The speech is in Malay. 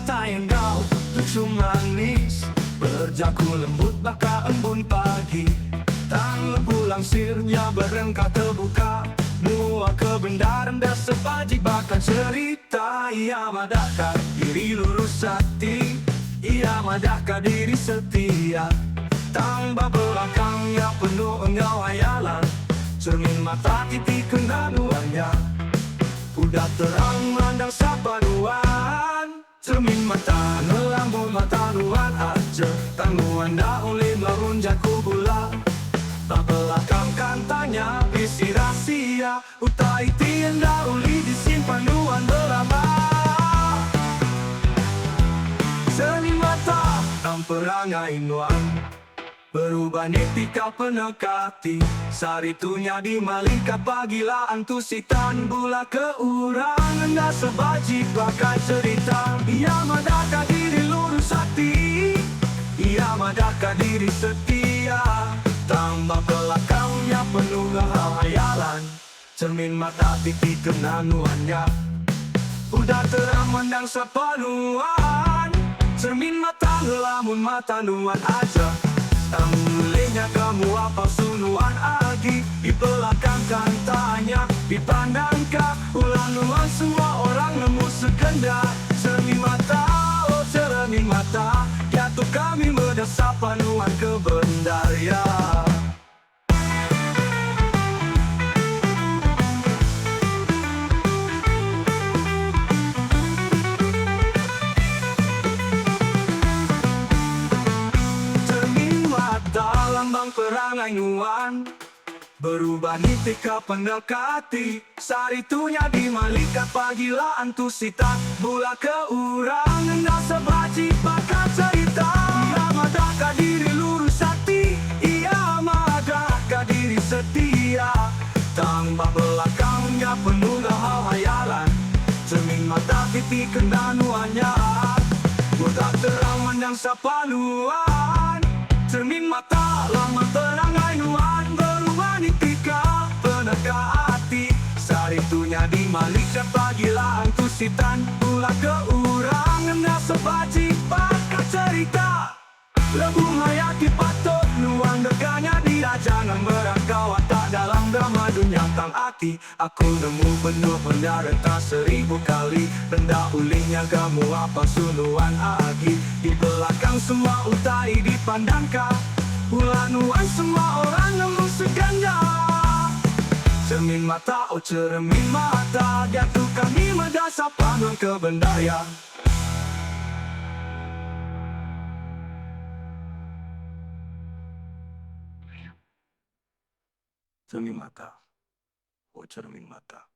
mata yang kau lucu manis, berjaku lembut baka embun pagi. Tang lebu langsirnya berengkah terbuka, nuah kebenaran dan sebaji bakal cerita. Ia madahkan diri lurus hati, ia madahkan diri setia. Tambah belakangnya penuh engkau hayalan, cermin mata titik kenanuannya. Udah terang mandang sapaduan, cermin mata nelambung mata nuan aja. Tangguan daun lima runjaku gula, tak belakang kantanya bisi rahasia. Utai tien dauli disimpan nuan berlama. Cermin mata dan perangai nuan berubah netika penekati. Saritunya di malika pagila antusitan bula keurangan dah sebaji pakai cerita. Ia madaka diri lurus hati, ia madaka diri setia. Tambah belakangnya penuh hayalan, cermin mata titik kenanuannya. Udah terang mandang sepanuan, cermin mata ngelamun mata nuan aja. Mulainya kamu apa sunuan agi, di belakang kantanya dipandangkan ulang nuan semua orang nemu sekenda. Cermin mata, oh cermin mata, jatuh kami mendasar panuan kebendaria. Lambang perangai nuan berubah nitika pendekati. Saritunya di malika pagila antusita bula keurangan dah sebaji bakal cerita. Ia madaka diri lurus hati, ia madaka diri setia. Tambah belakangnya penuh hayalan, cermin mata titik kenanuannya. Udah terang mandang sapaluan, cermin mata lama perangai nuan berubah nitika penegak hati. Saritunya di malika pagila antusitan pula keurangan dah sebaji pakai cerita. Lebu hayati patut nuan dekanya dia jangan merangkau tak dalam drama dunia tang hati. Aku nemu penuh mendareta 1000 kali, rendah ulingnya kamu apa sunuan agi. Di belakang semua utai dipandangkan, ulah nuan semua orang nemu seganda. Cermin mata, oh cermin mata, jatuh kami mendasar panuan kebendaya. Cermin mata, oh cermin mata.